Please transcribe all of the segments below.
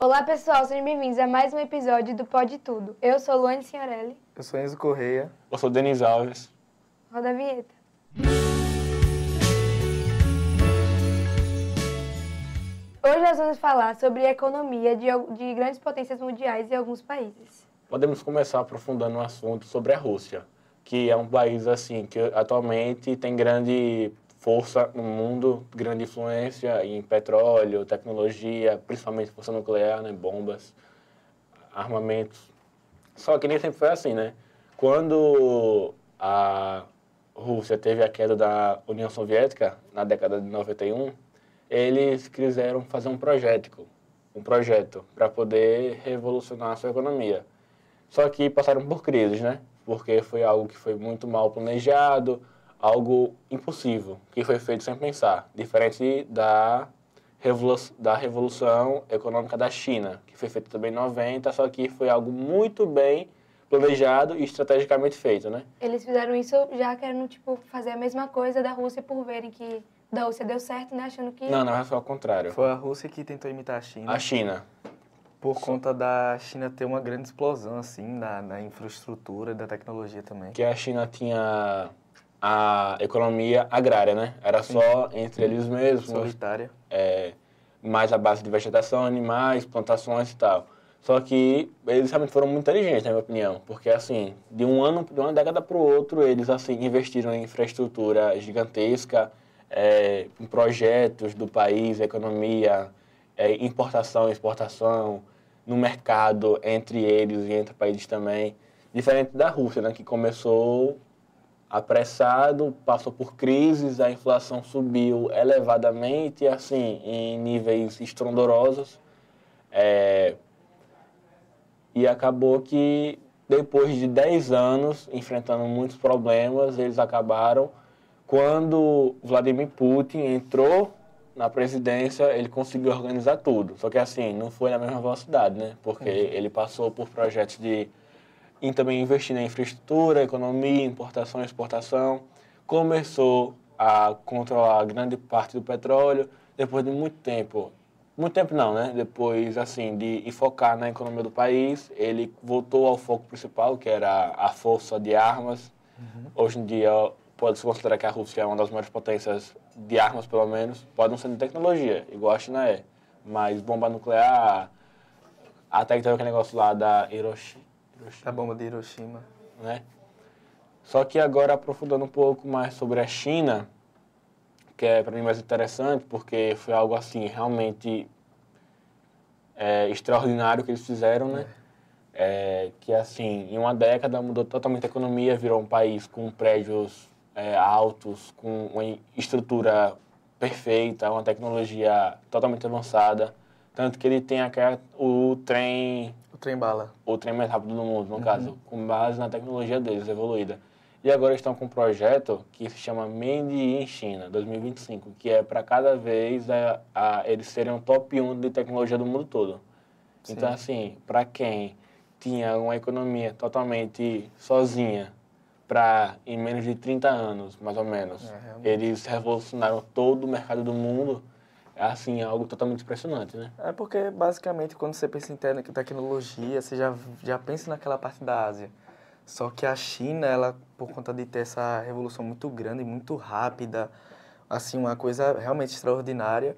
Olá pessoal, sejam bem-vindos a mais um episódio do Pode Tudo. Eu sou Luane Signorelli. Eu sou Enzo Correia. Eu sou Denis Alves. Roda a vinheta. Hoje nós vamos falar sobre a economia de grandes potências mundiais e alguns países. Podemos começar aprofundando um assunto sobre a Rússia, que é um país assim que atualmente tem grande força no mundo, grande influência em petróleo, tecnologia, principalmente força nuclear, né, bombas, armamentos. Só que nem sempre foi assim, né? Quando a Rússia teve a queda da União Soviética, na década de 91, eles quiseram fazer um projeto para poder revolucionar a sua economia. Só que passaram por crises, né? Porque foi algo que foi muito mal planejado, algo impossível, que foi feito sem pensar. Diferente da Revolução Econômica da China, que foi feita também em 90, só que foi algo muito bem planejado e estrategicamente feito, né? Eles fizeram isso já querendo, fazer a mesma coisa da Rússia por verem que da Rússia deu certo, né? Achando que... Não, mas foi ao contrário. Foi a Rússia que tentou imitar a China. A China. Por conta da China ter uma grande explosão, assim, na infraestrutura e da tecnologia também. Que a China tinha a economia agrária, né? Era só entre eles mesmos. Solitária. Mais a base de vegetação, animais, plantações e tal. Só que eles realmente foram muito inteligentes, na minha opinião. Porque, assim, de uma década para o outro, eles, assim, investiram em infraestrutura gigantesca, em projetos do país, economia, importação, exportação, no mercado entre eles e entre países também. Diferente da Rússia, né, que começou apressado, passou por crises, a inflação subiu elevadamente, assim, em níveis estrondorosos. E acabou que, depois de 10 anos, enfrentando muitos problemas, eles acabaram. Quando Vladimir Putin entrou na presidência, ele conseguiu organizar tudo. Só que, assim, não foi na mesma velocidade, né? Porque ele passou por projetos e também investir na infraestrutura, economia, importação e exportação. Começou a controlar grande parte do petróleo. Depois de muito tempo não, né? Depois, assim, de focar na economia do país, ele voltou ao foco principal, que era a força de armas. Hoje em dia, pode-se considerar que a Rússia é uma das maiores potências de armas, pelo menos. Pode não ser de tecnologia, igual a China é. Mas bomba nuclear, até que teve aquele negócio lá da Hiroshima. A bomba de Hiroshima. Né? Só que agora, aprofundando um pouco mais sobre a China, que é para mim mais interessante, porque foi algo assim, realmente extraordinário que eles fizeram, né? Que assim, em uma década mudou totalmente a economia, virou um país com prédios altos, com uma estrutura perfeita, uma tecnologia totalmente avançada, tanto que ele tem o trem bala. O trem mais rápido do mundo, no caso, com base na tecnologia deles, evoluída. E agora estão com um projeto que se chama Made in China 2025, que é para cada vez eles serem o top 1 de tecnologia do mundo todo. Sim. Então, assim, para quem tinha uma economia totalmente sozinha, em menos de 30 anos, mais ou menos, eles revolucionaram todo o mercado do mundo. É, assim, algo totalmente impressionante, né? É porque, basicamente, quando você pensa em tecnologia, você já pensa naquela parte da Ásia. Só que a China, ela, por conta de ter essa revolução muito grande, muito rápida, assim, uma coisa realmente extraordinária,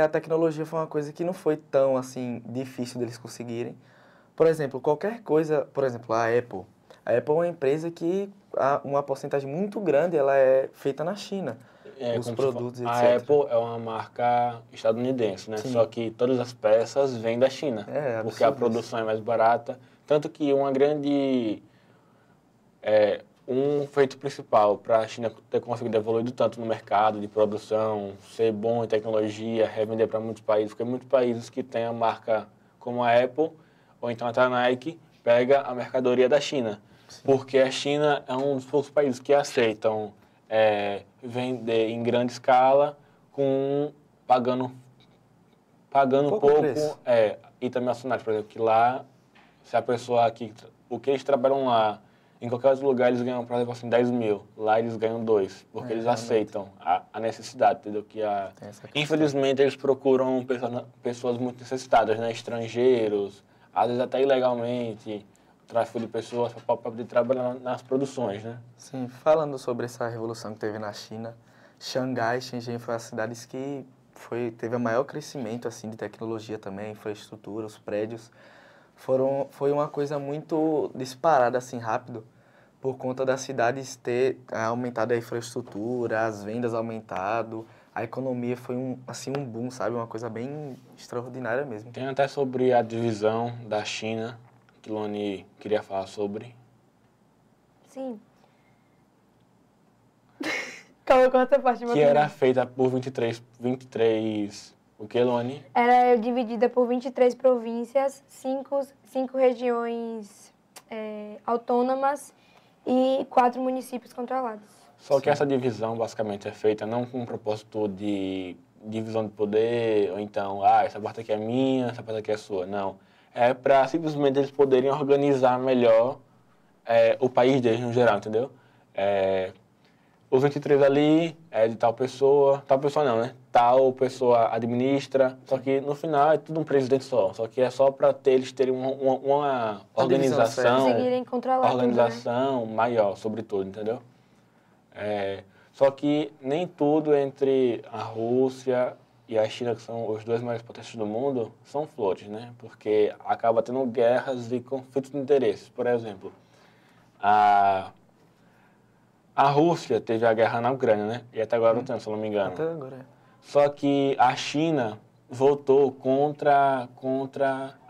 a tecnologia foi uma coisa que não foi tão, assim, difícil deles conseguirem. Por exemplo, qualquer coisa, por exemplo, a Apple. A Apple é uma empresa que uma porcentagem muito grande ela é feita na China. Os produtos, etc. A Apple é uma marca estadunidense, né? Sim. Só que todas as peças vêm da China, porque a produção é mais barata. Tanto que um feito principal para a China ter conseguido evoluir tanto no mercado de produção, ser bom em tecnologia, revender para muitos países, porque muitos países que têm a marca como a Apple, ou então até a Nike, pega a mercadoria da China. Sim. Porque a China é um dos poucos países que aceitam vender em grande escala, pagando pouco e também acionários, por exemplo, que lá, se a pessoa aqui, o que eles trabalham lá Em qualquer outro lugar eles ganham, por exemplo, assim, 10 mil. Lá eles ganham 2, porque eles realmente. aceitam a necessidade, entendeu? Tem essa questão. Infelizmente eles procuram pessoas muito necessitadas, né? Estrangeiros, às vezes até ilegalmente, tráfico de pessoas para poder trabalhar nas produções, né? Sim, falando sobre essa revolução que teve na China, Xangai e Shenzhen foram as cidades que teve o maior crescimento assim, de tecnologia também, infraestrutura, os prédios. Foi uma coisa muito disparada, assim, rápido, por conta das cidades ter aumentado a infraestrutura, as vendas aumentado, a economia foi um boom, sabe? Uma coisa bem extraordinária mesmo. Tem até sobre a divisão da China, que Luane queria falar sobre. Sim. Calma, conta a parte. Que era feita por 23 o que, Luane? Era dividida por 23 províncias, 5 regiões autônomas e 4 municípios controlados. Só que essa divisão basicamente é feita não com um propósito de divisão de poder, ou então, essa parte aqui é minha, essa parte aqui é sua. Não. É para simplesmente eles poderem organizar melhor o país deles no geral, entendeu? Os 23 ali é de tal pessoa não, né? Tal pessoa administra, só que no final é tudo um presidente só que é só para eles terem uma organização, conseguirem controlar organização maior, sobretudo, entendeu? Só que nem tudo entre a Rússia e a China, que são os dois maiores potências do mundo, são flores, né? Porque acaba tendo guerras e conflitos de interesses. Por exemplo, a Rússia teve a guerra na Ucrânia, né? E até agora não tem, se eu não me engano. Até agora Só que a China votou contra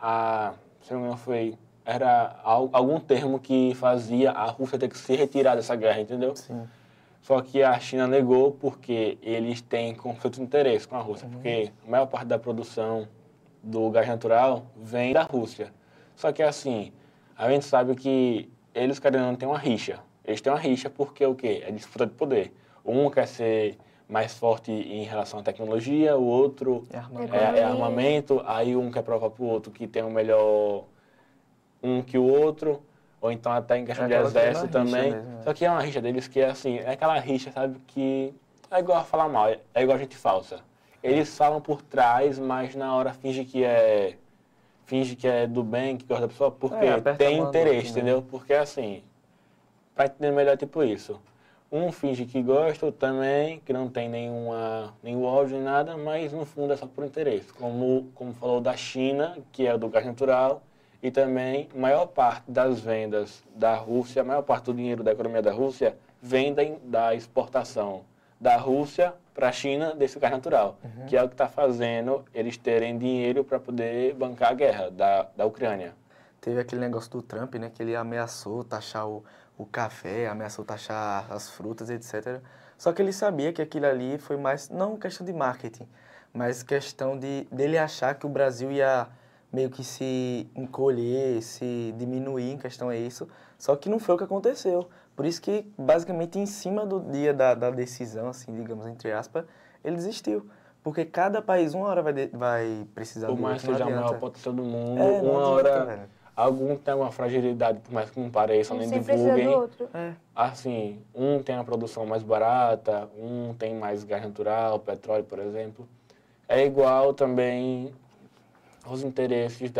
a... Se não me engano, era algum termo que fazia a Rússia ter que se retirar dessa guerra, entendeu? Sim. Só que a China negou porque eles têm conflito de interesse com a Rússia. Porque a maior parte da produção do gás natural vem da Rússia. Só que assim, a gente sabe que eles, querendo, não têm uma rixa. Eles têm uma rixa porque o quê? É disputa de poder. Um quer ser mais forte em relação à tecnologia, o outro é armamento, aí um quer provar para o outro que tem um melhor que o outro, ou então até em questão de exército também. Mesmo, Só que é uma rixa deles que é assim, é aquela rixa, sabe, que é igual a falar mal, é igual a gente falsa. Eles falam por trás, mas na hora finge que é do bem, que gosta da pessoa, porque tem interesse, entendeu? Porque assim, para entender melhor, tipo isso. Um finge que gosta, também, que não tem nenhum ódio nem nada, mas no fundo é só por interesse. Como falou da China, que é do gás natural, e também a maior parte das vendas da Rússia, a maior parte do dinheiro da economia da Rússia, vem da exportação da Rússia para a China desse gás natural, que é o que está fazendo eles terem dinheiro para poder bancar a guerra da Ucrânia. Teve aquele negócio do Trump, né, que ele ameaçou taxar o café, ameaçou taxar as frutas, etc. Só que ele sabia que aquilo ali foi mais, não questão de marketing, mas questão dele achar que o Brasil ia meio que se encolher, se diminuir em questão a isso. Só que não foi o que aconteceu. Por isso que, basicamente, em cima do dia da decisão, assim, digamos, entre aspas, ele desistiu. Porque cada país, uma hora vai precisar do outro. Por mais que seja a maior potência do mundo, uma hora... Algum tem uma fragilidade, por mais que não pareça, nem divulguem. Precisa do outro. Assim, um tem a produção mais barata, um tem mais gás natural, petróleo, por exemplo. É igual também aos interesses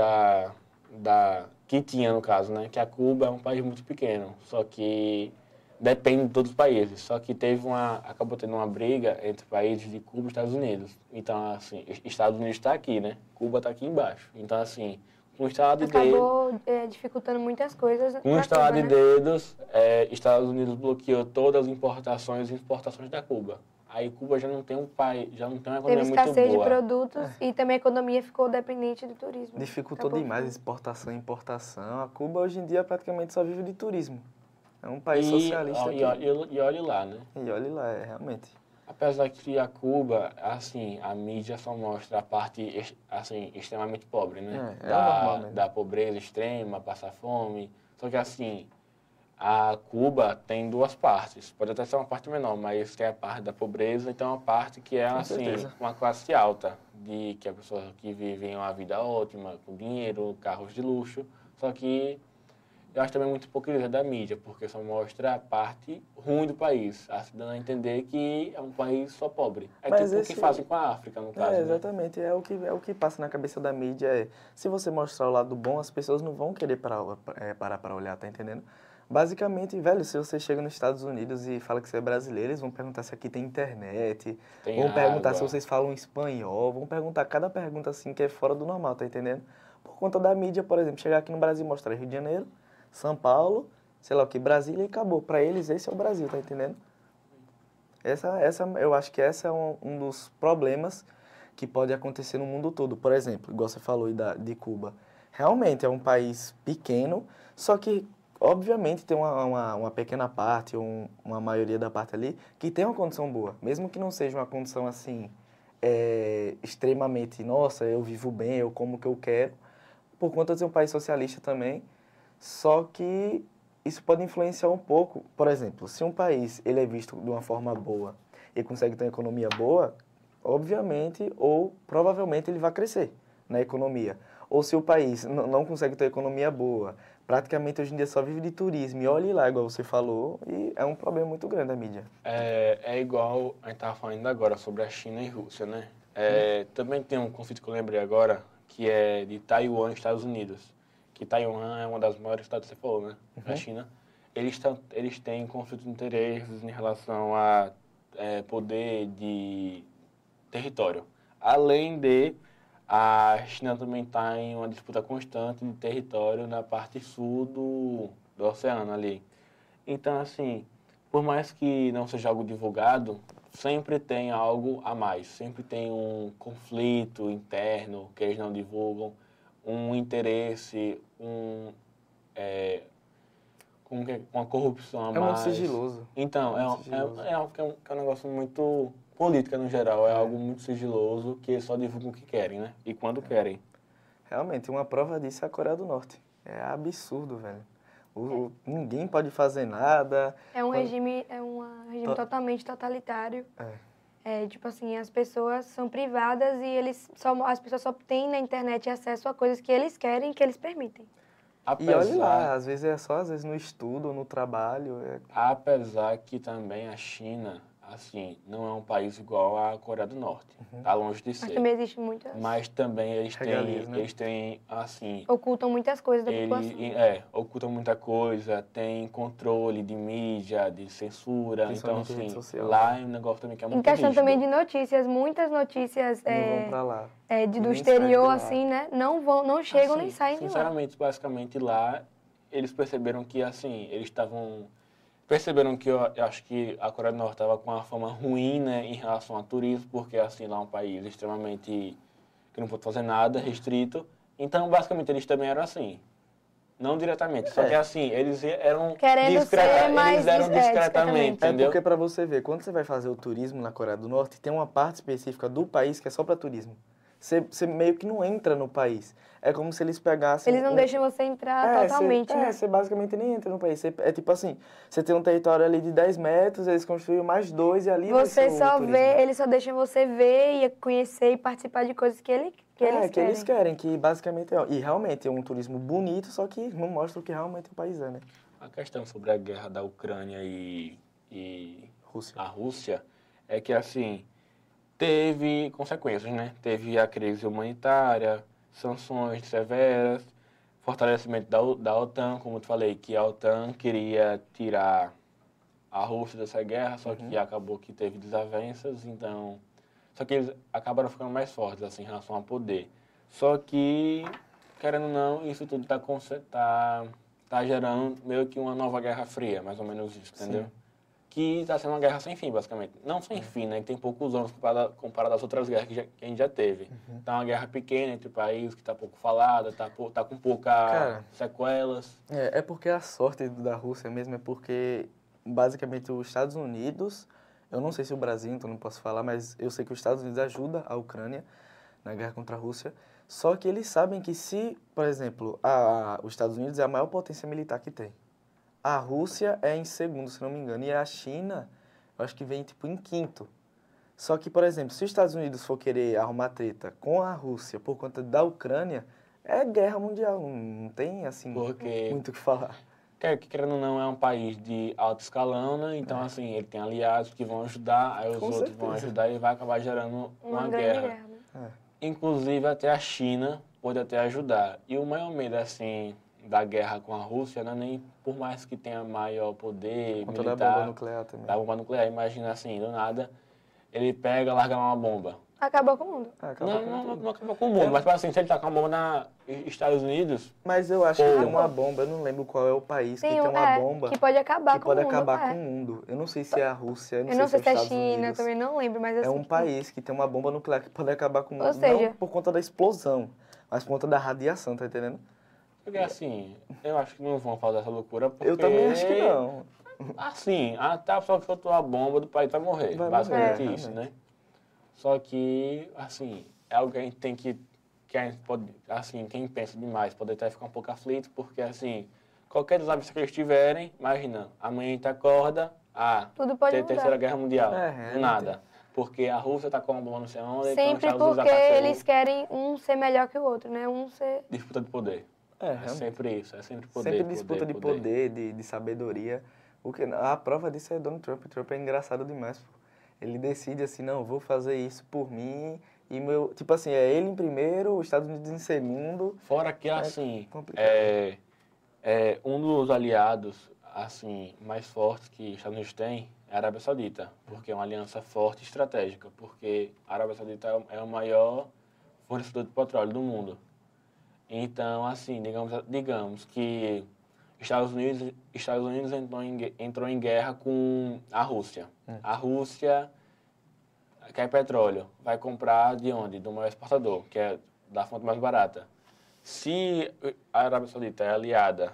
que tinha, no caso, né? Que a Cuba é um país muito pequeno, só que depende de todos os países. Só que acabou tendo uma briga entre países de Cuba e Estados Unidos. Então, assim, Estados Unidos está aqui, né? Cuba está aqui embaixo. Então, assim... Acabou dificultando muitas coisas. Com um estalar de dedos, Estados Unidos bloqueou todas as importações e exportações da Cuba. Aí Cuba já não tem uma economia muito boa. Teve escassez de produtos e também a economia ficou dependente do turismo. Dificultou demais exportação e importação. A Cuba hoje em dia praticamente só vive de turismo. É um país socialista. E olhe lá, né? E olhe lá, realmente. Apesar que a Cuba, assim, a mídia só mostra a parte, assim, extremamente pobre, né? Da pobreza extrema, passar fome. Só que, assim, a Cuba tem duas partes. Pode até ser uma parte menor, mas tem a parte da pobreza e tem uma parte que é, assim, uma classe alta. Que é pessoas que vivem uma vida ótima, com dinheiro, carros de luxo. Só que eu acho também muito hipocrisia da mídia, porque só mostra a parte ruim do país, assim, dando a entender que é um país só pobre. É Mas tipo o que fazem com a África, no caso, né? exatamente, é o que passa na cabeça da mídia. Se você mostrar o lado bom, as pessoas não vão querer parar para olhar, tá entendendo? Basicamente, velho, se você chega nos Estados Unidos e fala que você é brasileiro, eles vão perguntar se aqui tem internet, Tem vão perguntar se água. vocês falam espanhol, vão perguntar cada pergunta assim que é fora do normal, tá entendendo? Por conta da mídia, por exemplo, chegar aqui no Brasil e mostrar Rio de Janeiro, São Paulo, sei lá o que, Brasília e acabou. Para eles, esse é o Brasil, tá entendendo? Eu acho que esse é um dos problemas que pode acontecer no mundo todo. Por exemplo, igual você falou aí de Cuba. Realmente é um país pequeno, só que, obviamente, tem uma pequena parte, uma maioria da parte ali, que tem uma condição boa. Mesmo que não seja uma condição assim, extremamente, nossa, eu vivo bem, eu como o que eu quero, por conta de ser um país socialista também. Só que isso pode influenciar um pouco. Por exemplo, se um país ele é visto de uma forma boa e consegue ter uma economia boa, obviamente ou provavelmente ele vai crescer na economia. Ou se o país não consegue ter economia boa, praticamente hoje em dia só vive de turismo, e olhe lá, igual você falou, e é um problema muito grande a mídia. É igual a gente estava falando ainda agora sobre a China e Rússia, né? Também tem um conflito que eu lembrei agora, que é de Taiwan e Estados Unidos. Que Taiwan é uma das maiores estados, você falou, né? Da China. Eles têm conflito de interesses em relação a poder de território. Além de a China também está em uma disputa constante de território na parte sul do oceano ali. Então, assim, por mais que não seja algo divulgado, sempre tem algo a mais. Sempre tem um conflito interno que eles não divulgam, um interesse, como que é? Uma corrupção a É muito mais. sigiloso. Então, É muito sigiloso. é algo que é um negócio muito... Política, no geral, é algo muito sigiloso que eles só divulgam o que querem, né? E quando querem. Realmente, uma prova disso é a Coreia do Norte. É absurdo, velho. Ninguém pode fazer nada. É um Quando- regime, To- totalmente totalitário. É. Tipo assim, as pessoas são privadas e as pessoas só têm na internet acesso a coisas que eles querem e que eles permitem. E olhe lá, Apesar, às vezes é só, às vezes no estudo ou no trabalho. apesar que também a China, assim, não é um país igual à Coreia do Norte. Tá longe de Mas ser. também existe muitas... Mas também Regalias, né? eles têm, assim, Ocultam muitas coisas da população. ocultam muita coisa, tem controle de mídia, de censura. Então, Principalmente rede assim, social. lá é um negócio também que é Em muito questão rígido. também de notícias, muitas notícias Não vão pra lá. do Nem saem exterior, de lá. assim, né? Não chegam nem Assim, saem de lá. sinceramente, basicamente lá, eles perceberam que, assim, perceberam que eu acho que a Coreia do Norte estava com uma fama ruim, né, em relação ao turismo, porque, assim, lá é um país extremamente que não pode fazer nada, restrito. Então, basicamente, eles também eram assim. Não diretamente, só que, assim, eles eram Querendo ser mais eles eram discretamente, É entendeu? porque pra você ver, quando você vai fazer o turismo na Coreia do Norte, tem uma parte específica do país que é só pra turismo. Você meio que não entra no país. É como se eles pegassem... Eles não deixam você entrar totalmente, né? Você basicamente nem entra no país. É tipo assim, você tem um território ali de 10 metros, eles construíram mais 2 e ali vai ser Você o só turismo. vê, eles só deixam você ver e conhecer e participar de coisas que eles que querem. eles querem, que basicamente é... E realmente é um turismo bonito, só que não mostra o que realmente o país é, né? A questão sobre a guerra da Ucrânia e Rússia. a Rússia é que, assim, teve consequências, né? Teve a crise humanitária, sanções severas, fortalecimento da OTAN, como eu te falei, que a OTAN queria tirar a Rússia dessa guerra, só que acabou que teve desavenças, então... Só que eles acabaram ficando mais fortes, assim, em relação ao poder. Só que, querendo ou não, isso tudo tá gerando meio que uma nova Guerra Fria, mais ou menos isso, entendeu? Sim. Que está sendo uma guerra sem fim, basicamente. Não sem fim, né? Que tem poucos anos comparado às outras guerras que a gente já teve. Tá uma guerra pequena entre países que tá pouco falada, tá com pouca sequelas. É porque a sorte da Rússia mesmo é porque, basicamente, os Estados Unidos... Eu não sei se o Brasil, então não posso falar, mas eu sei que os Estados Unidos ajuda a Ucrânia na guerra contra a Rússia. Só que eles sabem que se, por exemplo, os Estados Unidos é a maior potência militar que tem. A Rússia é em segundo, se não me engano, e a China, eu acho que vem tipo em quinto. Só que, por exemplo, se os Estados Unidos for querer arrumar treta com a Rússia por conta da Ucrânia, É guerra mundial, não tem, assim, Porque, muito o que falar. querendo ou não, é um país de alto escalão, né? Então, assim, ele tem aliados que vão ajudar, aí os Com outros vão certeza. ajudar e vai acabar gerando Uma uma grande guerra. guerra, né? Inclusive, até a China pode até ajudar. E o maior medo, assim, da guerra com a Rússia, não é nem por mais que tenha maior poder Conta da militar, bomba nuclear também. da bomba nuclear, imagina assim, do nada, ele pega, larga uma bomba. Acabou com o mundo. Acaba com tudo. Não acaba com o mundo, mas assim, se ele tacar uma bomba nos Estados Unidos, Mas eu acho que Ou- tem uma bomba, eu não lembro qual é o país que tem uma bomba que pode acabar que com pode o mundo. acabar é. com o mundo. Eu não sei se é a Rússia, eu Eu não sei se se é é os Estados China, eu Unidos. também não lembro, mas É assim, um país que tem uma bomba nuclear que pode acabar com o mundo. Ou seja- Não por conta da explosão, mas por conta da radiação, tá entendendo? porque assim, eu acho que não vão fazer essa loucura, porque... Eu também acho que não. Assim, até a pessoa que soltou a bomba do país vai morrer, Vai basicamente morrer, isso, realmente. né? Só que, assim, é algo que a gente tem que a gente pode, assim, quem pensa demais pode até ficar um pouco aflito, porque, assim, qualquer desavença que eles tiverem, imagina, amanhã a gente acorda, Tudo pode tem mudar. Terceira Guerra Mundial, É, do nada. Porque a Rússia tá com uma bomba no sei onde, então os Sempre Estados Unidos porque atacam eles querem um ser melhor que o outro, né? Um ser... disputa de poder. É, É realmente. sempre isso, é sempre poder, Sempre disputa de poder, de sabedoria. A prova disso é Donald Trump. Trump é engraçado demais, pô. Ele decide assim, não, vou fazer isso por mim. E meu, tipo assim, é ele em primeiro, os Estados Unidos em segundo. Fora que, assim, complicado. um dos aliados, assim, mais fortes que os Estados Unidos têm é a Arábia Saudita, porque é uma aliança forte e estratégica, porque a Arábia Saudita é o maior fornecedor de petróleo do mundo. Então, assim, digamos que Estados Unidos entrou em guerra com a Rússia. A Rússia quer petróleo, vai comprar de onde? Do maior exportador, que é da fonte mais barata. Se a Arábia Saudita é aliada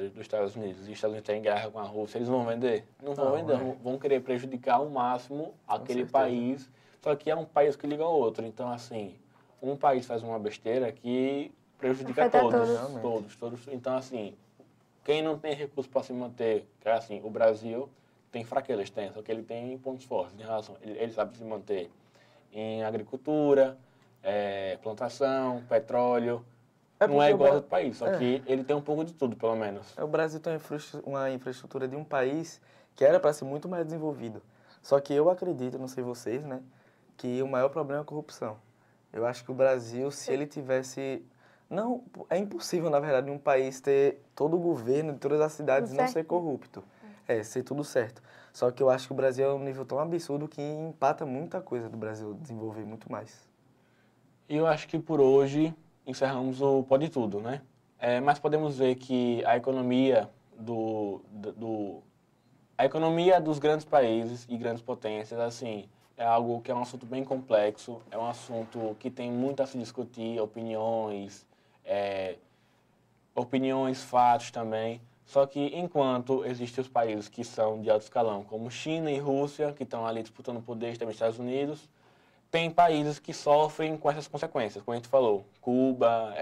dos Estados Unidos e os Estados Unidos estão em guerra com a Rússia, eles vão vender? Não vão vender, vão querer prejudicar ao máximo aquele certeza. país, só que é um país que liga ao outro. Então, assim, um país faz uma besteira que prejudica Afeta todos. Então, assim, quem não tem recurso para se manter, que é assim, o Brasil tem fraquezas, só que ele tem pontos fortes em relação, ele sabe se manter em agricultura, plantação, petróleo. Não é igual ao outro país, só que ele tem um pouco de tudo, pelo menos. O Brasil tem uma infraestrutura de um país que era para ser muito mais desenvolvido. Só que eu acredito, não sei vocês, né, que o maior problema é a corrupção. Eu acho que o Brasil, se ele tivesse... Não, é impossível, na verdade, um país ter todo o governo de todas as cidades e não ser corrupto. Ser tudo certo. Só que eu acho que o Brasil é um nível tão absurdo que empata muita coisa do Brasil desenvolver muito mais. E eu acho que por hoje encerramos o Pode Tudo, né? Mas podemos ver que a economia a economia dos grandes países e grandes potências, assim, é algo que é um assunto bem complexo, é um assunto que tem muito a se discutir, opiniões, fatos também. Só que enquanto existem os países que são de alto escalão, como China e Rússia, que estão ali disputando poder, também Estados Unidos, tem países que sofrem com essas consequências, como a gente falou, Cuba,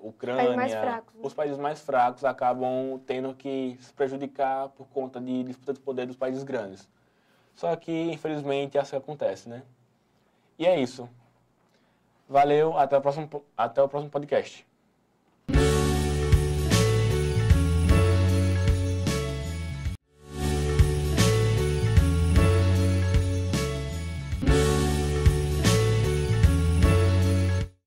Ucrânia, Mais fracos, né? Os países mais fracos acabam tendo que se prejudicar por conta de disputa de poder dos países grandes. Só que, infelizmente, isso acontece, né? E é isso. Valeu, até o próximo podcast.